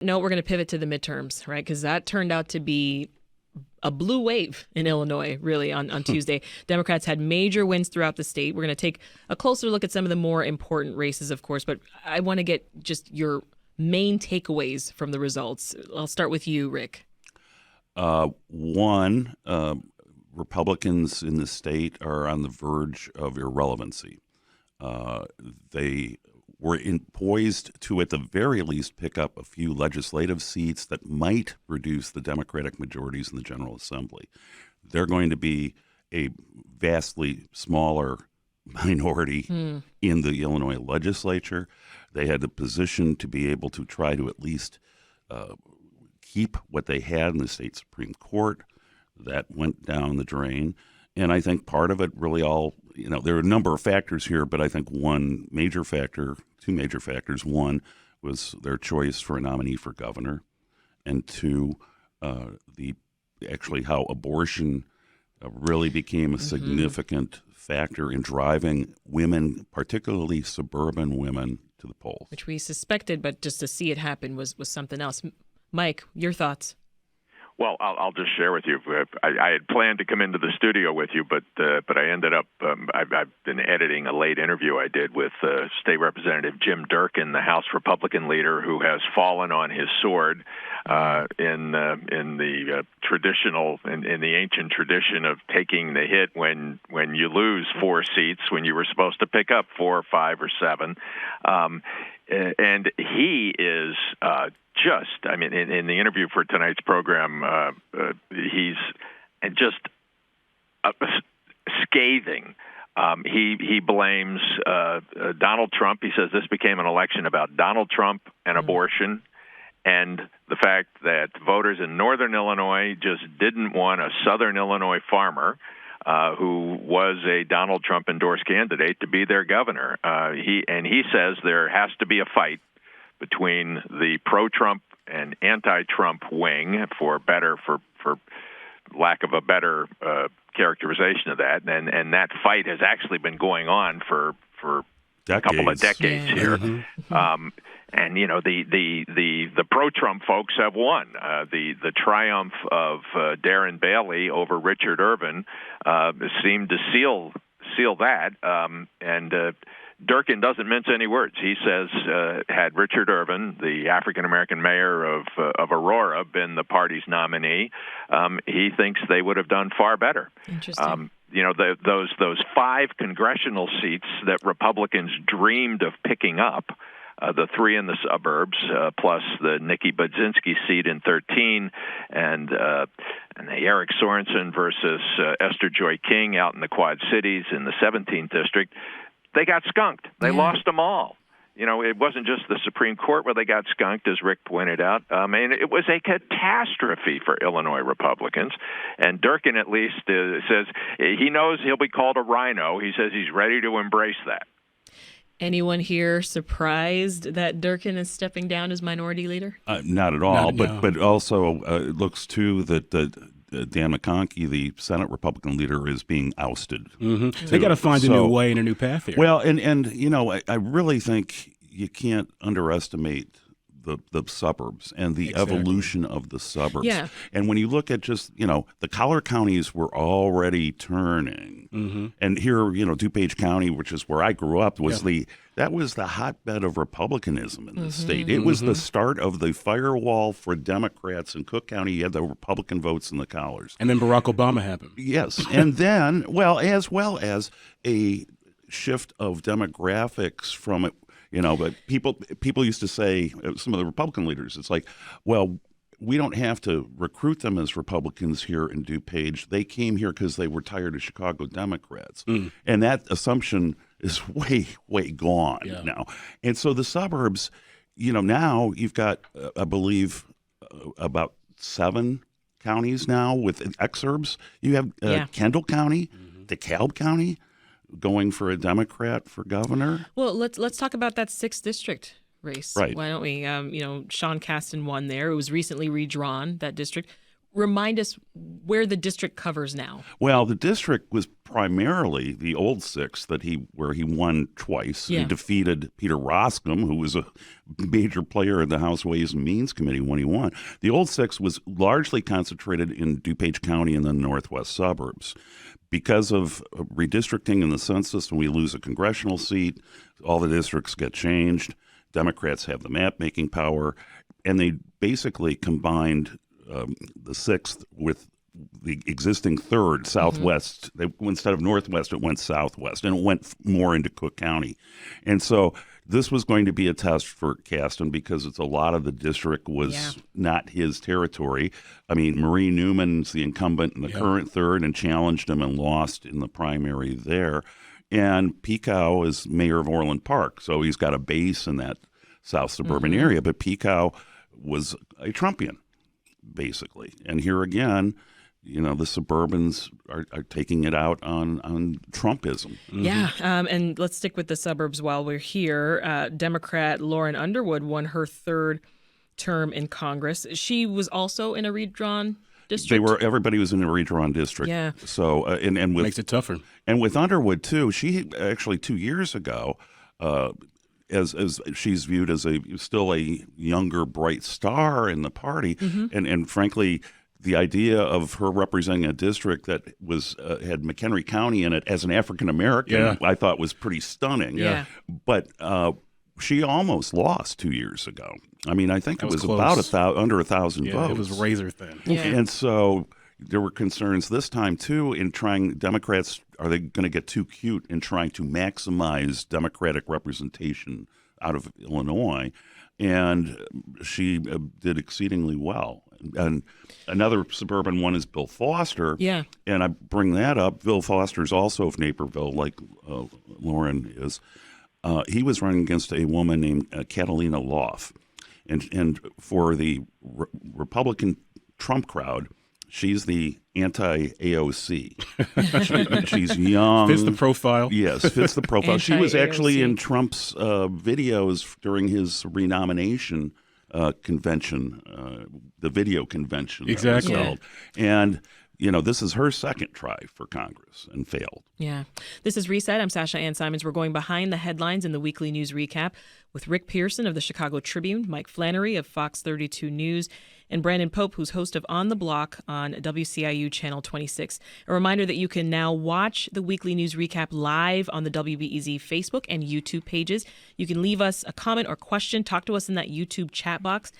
No, we're going to pivot to the midterms, right? Because that turned out to be a blue wave in Illinois, really, on Tuesday. Democrats had major wins throughout the state. We're going to take a closer look at some of the more important races, of course, but I want to get just your main takeaways from the results. I'll start with you, Rick. One, Republicans in the state are on the verge of irrelevancy. They were poised to, at the very least, pick up a few legislative seats that might reduce the Democratic majorities in the General Assembly. They're going to be a vastly smaller minority in the Illinois legislature. They had the position to be able to try to at least keep what they had in the state Supreme Court. That went down the drain. And I think part of it really there are a number of factors here, but I think two major factors. One was their choice for a nominee for governor, and two, how abortion really became a significant factor in driving women, particularly suburban women, to the polls. Which we suspected, but just to see it happen was something else. Mike, your thoughts? Well, I'll just share with you. I had planned to come into the studio with you, but I ended up. I've been editing a late interview I did with State Representative Jim Durkin, the House Republican leader, who has fallen on his sword in the ancient tradition of taking the hit when you lose 4 seats when you were supposed to pick up 4 or 5 or 7, and he is. In the interview for tonight's program, he's just scathing. He blames Donald Trump. He says this became an election about Donald Trump and abortion, and the fact that voters in northern Illinois just didn't want a southern Illinois farmer who was a Donald Trump endorsed candidate to be their governor. He says there has to be a fight between the pro-Trump and anti-Trump wing, for lack of a better characterization of that, and that fight has actually been going on for a couple of decades here. Mm-hmm. And the pro-Trump folks have won. The triumph of Darren Bailey over Richard Irvin seemed to seal that, and Durkin doesn't mince any words. He says, had Richard Irvin, the African-American mayor of Aurora, been the party's nominee, he thinks they would have done far better. Interesting. Those 5 congressional seats that Republicans dreamed of picking up, the 3 in the suburbs, plus the Nikki Budzinski seat in 13, and the Eric Sorensen versus Esther Joy King out in the Quad Cities in the 17th district, they got skunked. They lost them all. It wasn't just the Supreme Court where they got skunked, as Rick pointed out. It was a catastrophe for Illinois Republicans. And Durkin at least says he knows he'll be called a rhino. He says he's ready to embrace that. Anyone here surprised that Durkin is stepping down as minority leader? Not at all. But also it looks, too, that Dan McConkey, the Senate Republican leader, is being ousted. Mm-hmm. They got to find a new way and a new path here. Well, and I really think you can't underestimate the suburbs and the evolution of the suburbs. Yeah. And when you look at just, the collar counties were already turning. Mm-hmm. And here, DuPage County, which is where I grew up, was that was the hotbed of Republicanism in the state. It was the start of the firewall for Democrats in Cook County. You had the Republican votes in the collars. And then Barack Obama happened. Yes. And then, as well as a shift of demographics from it. But people used to say, some of the Republican leaders, it's like, well, we don't have to recruit them as Republicans here in DuPage. They came here because they were tired of Chicago Democrats. And that assumption is way, way gone now. And so the suburbs, now you've got, I believe, about 7 counties now with exurbs. You have Kendall County, DeKalb County, going for a Democrat for governor. Well, let's talk about that 6th district race. Right. Why don't we? Sean Casten won there. It was recently redrawn, that district. remind us where the district covers now. Well, the district was primarily the old 6 where he won twice. Yeah. He defeated Peter Roscom, who was a major player in the House Ways and Means Committee when he won. The old 6 was largely concentrated in DuPage County and the northwest suburbs. Because of redistricting in the census, when we lose a congressional seat, all the districts get changed. Democrats have the map-making power, and they basically combined the 6th with the existing 3rd, southwest. Instead of northwest, it went southwest, and it went more into Cook County. And so this was going to be a test for Casten because a lot of the district was not his territory. I mean, Marie Newman's the incumbent in the current 3rd and challenged him and lost in the primary there. And Pekow is mayor of Orland Park, so he's got a base in that south suburban area. But Pekow was a Trumpian, basically. And here again, the suburbans are taking it out on Trumpism. Yeah, and let's stick with the suburbs while we're here. Democrat Lauren Underwood won her 3rd term in Congress. She was also in a redrawn district. Everybody was in a redrawn district. Yeah. So and with, makes it tougher. And with Underwood too, she actually 2 years ago, as she's viewed as still a younger, bright star in the party, and frankly, the idea of her representing a district that had McHenry County in it as an African American, I thought was pretty stunning. Yeah. But she almost lost 2 years ago. I mean, I think it was close. about under 1,000 votes. It was razor thin. Yeah. And so there were concerns this time, too, in trying Democrats, are they going to get too cute in trying to maximize Democratic representation out of Illinois? And she did exceedingly well. And another suburban one is Bill Foster. Yeah. And I bring that up. Bill Foster's also of Naperville, like Lauren is. He was running against a woman named Catalina Loff. And for the Republican Trump crowd, she's the anti-AOC. She's young. Fits the profile. Yes, fits the profile. She was actually Anti-AOC. in Trump's videos during his renomination convention, the video convention. Exactly. That was held. And, this is her second try for Congress and failed. Yeah. This is Reset. I'm Sasha-Ann Simons. We're going behind the headlines in the weekly news recap with Rick Pearson of the Chicago Tribune, Mike Flannery of Fox 32 News, and Brandon Pope, who's host of On the Block on WCIU Channel 26. A reminder that you can now watch the weekly news recap live on the WBEZ Facebook and YouTube pages. You can leave us a comment or question. Talk to us in that YouTube chat box.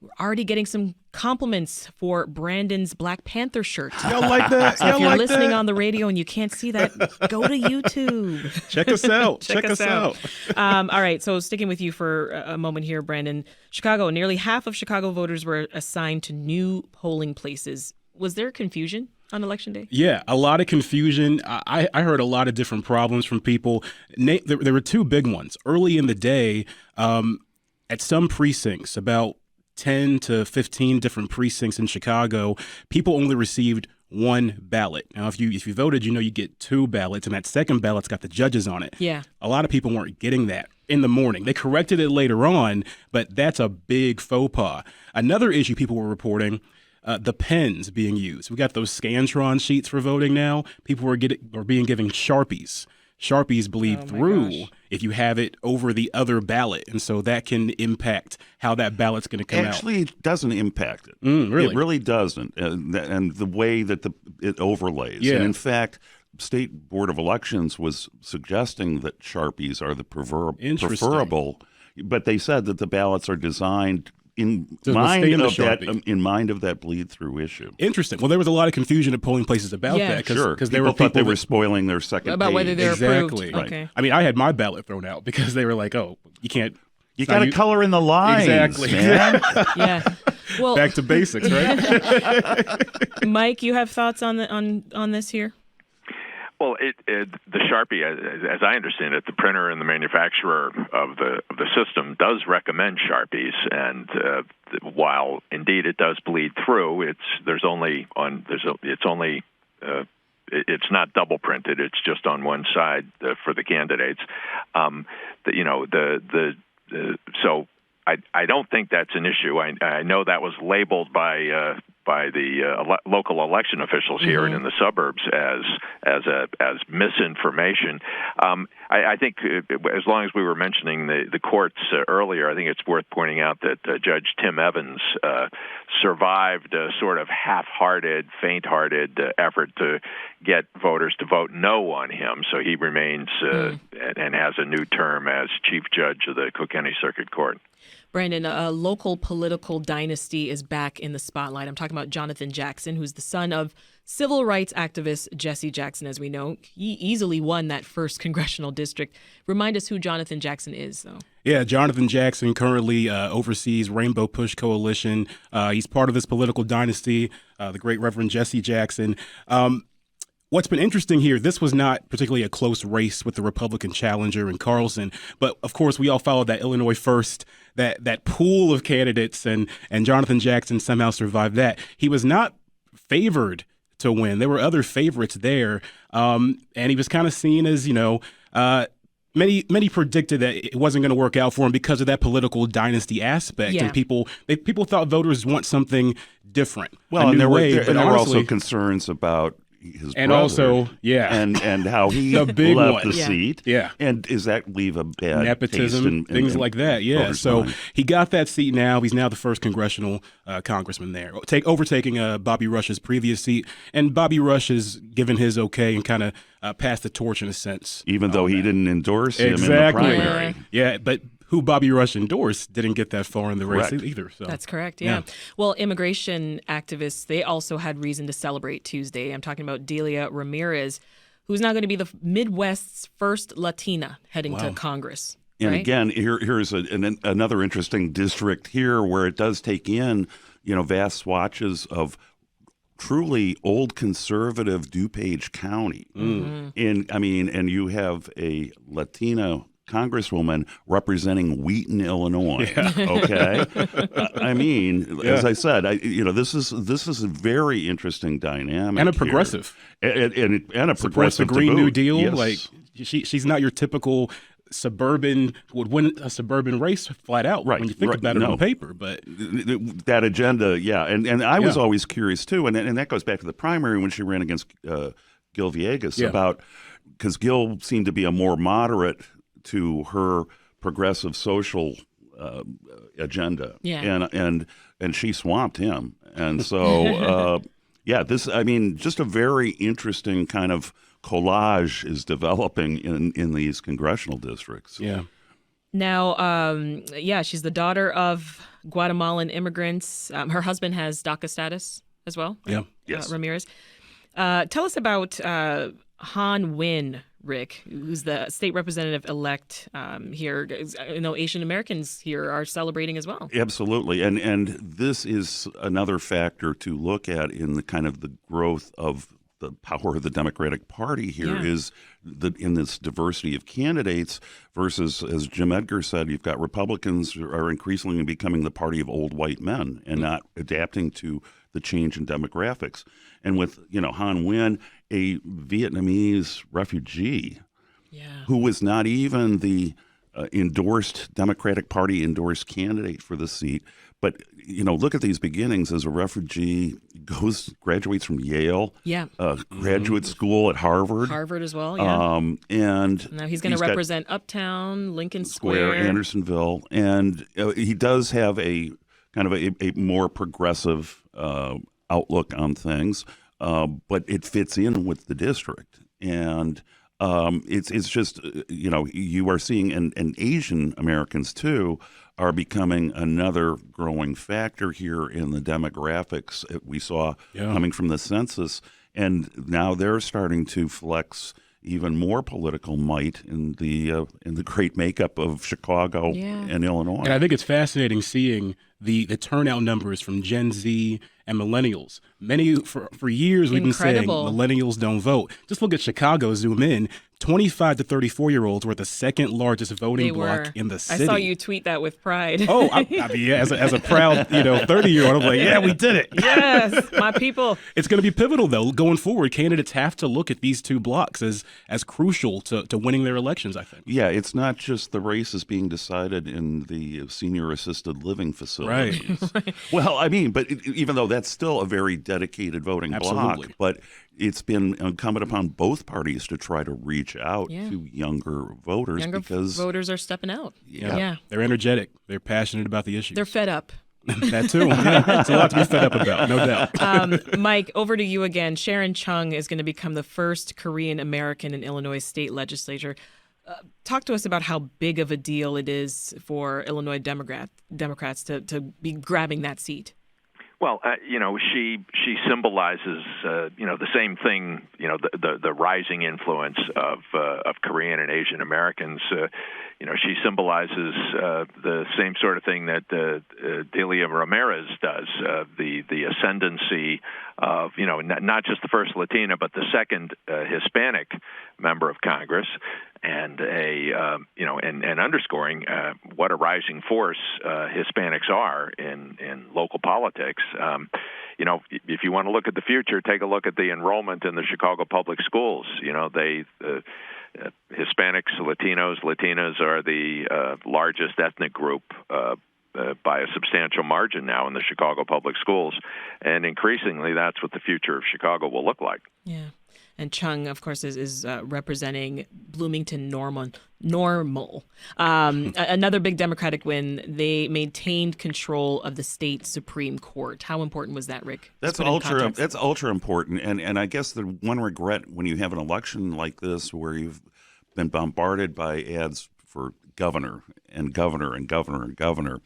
We're already getting some compliments for Brandon's Black Panther shirt. Y'all like that? So if you're listening on the radio and you can't see that, go to YouTube. Check us out. Check us out. All right. So sticking with you for a moment here, Brandon. Chicago, nearly half of Chicago voters were assigned to new polling places. Was there confusion on Election Day? Yeah, a lot of confusion. I heard a lot of different problems from people. There were 2 big ones. Early in the day, at some precincts, about 10 to 15 different precincts in Chicago, people only received 1 ballot. Now, if you voted, you get 2 ballots, and that second ballot's got the judges on it. Yeah. A lot of people weren't getting that in the morning. They corrected it later on, but that's a big faux pas. Another issue people were reporting, the pens being used. We got those Scantron sheets for voting now. People were being given Sharpies. Sharpies bleed through if you have it over the other ballot. And so that can impact how that ballot's going to come out. Actually, it doesn't impact it. Really? It really doesn't. And the way that it overlays. Yeah. And in fact, State Board of Elections was suggesting that Sharpies are the preferable, but they said that the ballots are designed in mind of that bleed-through issue. Interesting. Well, there was a lot of confusion at polling places about that. Because there were thought they were spoiling their second about page. whether they're Exactly. approved. Right. Okay. I mean, I had my ballot thrown out because they were like, "Oh, you can't." You got to color in the lines. Exactly. Man. Yeah. Well, Back to basics, right? Mike, you have thoughts on this here? Well, the Sharpie, as I understand it, the printer and the manufacturer of the system does recommend Sharpies, and while indeed it does bleed through, it's not double printed; it's just on one side for the candidates. So I don't think that's an issue. I know that was labeled by by the local election officials here and in the suburbs as misinformation. I think as long as we were mentioning the courts earlier, I think it's worth pointing out that Judge Tim Evans survived a sort of half-hearted, faint-hearted effort to get voters to vote no on him. So he remains and has a new term as Chief Judge of the Cook County Circuit Court. Brandon, a local political dynasty is back in the spotlight. I'm talking about Jonathan Jackson, who's the son of civil rights activist Jesse Jackson, as we know. He easily won that first congressional district. Remind us who Jonathan Jackson is, though. Yeah, Jonathan Jackson currently oversees Rainbow Push Coalition. He's part of this political dynasty, the great Reverend Jesse Jackson. What's been interesting here, this was not particularly a close race with the Republican challenger in Carlson, but of course we all followed that Illinois First, that pool of candidates, and Jonathan Jackson somehow survived that. He was not favored to win. There were other favorites there, and he was kind of seen as, many predicted that it wasn't going to work out for him because of that political dynasty aspect, and people thought voters want something different. Well, and there were also concerns about his and brother, also, and how he the big left one. the seat, and does that leave a bad nepotism, taste things like that? Yeah, so mind. He got that seat now. He's now the first congressional congressman there, overtaking Bobby Rush's previous seat, and Bobby Rush has given his okay and kind of passed the torch in a sense, even though he didn't endorse him in the primary. Yeah, but who Bobby Rush endorsed didn't get that far in the race either. So. That's correct, yeah. Well, immigration activists, they also had reason to celebrate Tuesday. I'm talking about Delia Ramirez, who's now going to be the Midwest's first Latina heading to Congress. And again, here's another interesting district here where it does take in, vast swatches of truly old conservative DuPage County. And you have a Latina congresswoman representing Wheaton, Illinois. Okay, as I said, this is a very interesting dynamic and a progressive, and a supports the progressive Green New Deal. Yes. Like she's not your typical suburban would win a suburban race flat out when you think about it on paper. But that agenda, and I was always curious too, and that goes back to the primary when she ran against Gil Villegas about because Gil seemed to be a more moderate to her progressive social agenda, and she swamped him, and so just a very interesting kind of collage is developing in these congressional districts. Yeah. Now, she's the daughter of Guatemalan immigrants. Her husband has DACA status as well. Yeah. Yes. Ramirez. Tell us about Han Win, Rick, who's the state representative-elect here. I know Asian Americans here are celebrating as well. Absolutely, and this is another factor to look at in the kind of the growth of the power of the Democratic Party here is in this diversity of candidates versus, as Jim Edgar said, you've got Republicans who are increasingly becoming the party of old white men and not adapting to the change in demographics. And with, Han Nguyen, a Vietnamese refugee who was not even the endorsed Democratic Party endorsed candidate for the seat. But, look at these beginnings as a refugee, graduates from Yale, graduate school at Harvard. Harvard as well, and now he's going to represent Uptown, Lincoln Square, Andersonville. And he does have a kind of a more progressive outlook on things, but it fits in with the district. And it's just, you are seeing, and Asian Americans too, are becoming another growing factor here in the demographics that we saw coming from the census. And now they're starting to flex even more political might in the great makeup of Chicago and Illinois. And I think it's fascinating seeing the turnout numbers from Gen Z and millennials. Many for years we've been saying millennials don't vote. Just look at Chicago, zoom in. 25 to 34-year-olds were the second largest voting They bloc were. in the city. I saw you tweet that with pride. Oh, I mean, yeah, as a proud, 30-year-old, I'm like, yeah, we did it. Yes, my people. It's going to be pivotal, though, going forward. Candidates have to look at these two blocks as crucial to winning their elections, I think. Yeah, it's not just the race is being decided in the senior assisted living facilities. Right. Well, I mean, but even though that's still a very dedicated voting Absolutely. bloc, but it's been incumbent upon both parties to try to reach out to younger voters Younger because voters are stepping out. Yeah. They're energetic. They're passionate about the issues. They're fed up. That too. Yeah, it's a lot to be fed up about, no doubt. Mike, over to you again. Sharon Chung is going to become the first Korean American in Illinois state legislature. Talk to us about how big of a deal it is for Illinois Democrats to be grabbing that seat. Well, she symbolizes, the same thing, the rising influence of Korean and Asian Americans. She symbolizes the same sort of thing that Delia Ramirez does, the ascendancy of, not just the first Latina, but the second Hispanic member of Congress, and and underscoring what a rising force Hispanics are in local politics. If you want to look at the future, take a look at the enrollment in the Chicago public schools. Hispanics, Latinas are the largest ethnic group by a substantial margin now in the Chicago public schools, and increasingly that's what the future of Chicago will look like. Yeah. And Chung, of course, is representing Bloomington Normal. Another big Democratic win. They maintained control of the state Supreme Court. How important was that, Rick? That's ultra important. And I guess the one regret when you have an election like this where you've been bombarded by ads for governor and governor and governor and governor,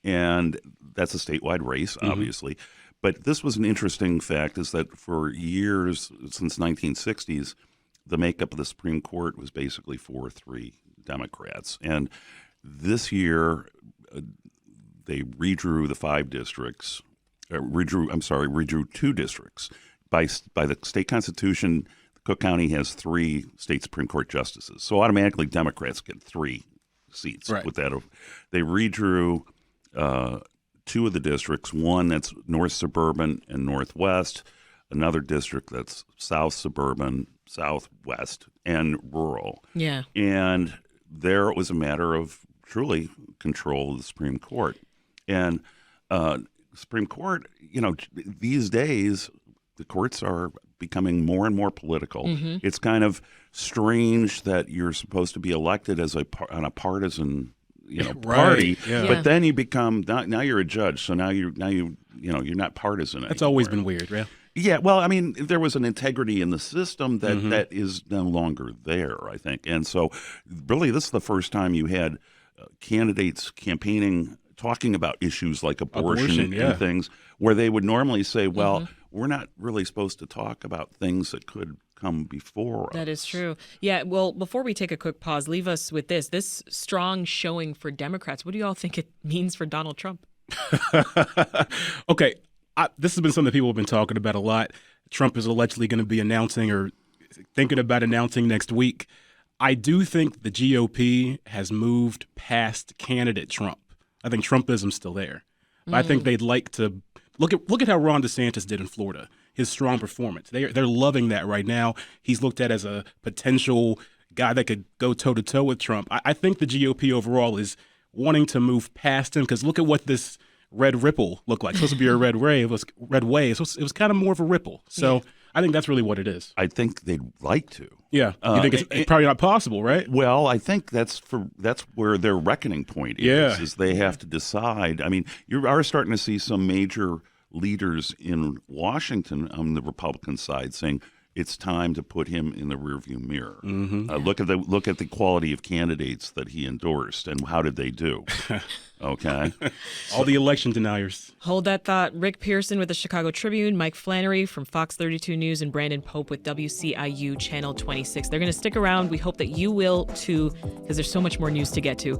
and that's a statewide race, obviously. But this was an interesting fact, is that for years, since 1960s, the makeup of the Supreme Court was basically 4-3 Democrats. And this year, they redrew the 5 districts, redrew 2 districts. By the state constitution, Cook County has 3 state Supreme Court justices. So automatically Democrats get 3 seats. Right. With that. They redrew 2 of the districts, one that's north suburban and northwest, another district that's south suburban, southwest, and rural. Yeah. And there it was a matter of truly control of the Supreme Court. And Supreme Court, these days, the courts are becoming more and more political. It's kind of strange that you're supposed to be elected as on a partisan party, Yeah. but then you become now you're a judge, so now you're not partisan anymore. That's always been weird, yeah. Yeah, well, I mean, there was an integrity in the system that is no longer there, I think, and so really, this is the first time you had candidates campaigning, talking about issues like abortion and things, where they would normally say, "Well, we're not really supposed to talk about things that could come before us." That is true. Yeah, well, before we take a quick pause, leave us with this strong showing for Democrats. What do you all think it means for Donald Trump? Okay, this has been something that people have been talking about a lot. Trump is allegedly going to be announcing or thinking about announcing next week. I do think the GOP has moved past candidate Trump. I think Trumpism's still there. I think they'd like to look at how Ron DeSantis did in Florida. His strong performance. They're loving that right now. He's looked at as a potential guy that could go toe-to-toe with Trump. I think the GOP overall is wanting to move past him because look at what this red ripple looked like. It's supposed to be a red wave. It was kind of more of a ripple. So I think that's really what it is. I think they'd like to. Yeah. You think it's probably not possible, right? Well, I think that's where their reckoning point is they have to decide. I mean, you are starting to see some major leaders in Washington on the Republican side saying it's time to put him in the rearview mirror. Look at the quality of candidates that he endorsed and how did they do? Okay. All the election deniers. Hold that thought. Rick Pearson with the Chicago Tribune, Mike Flannery from Fox 32 News, and Brandon Pope with WCIU Channel 26. They're going to stick around. We hope that you will too, because there's so much more news to get to.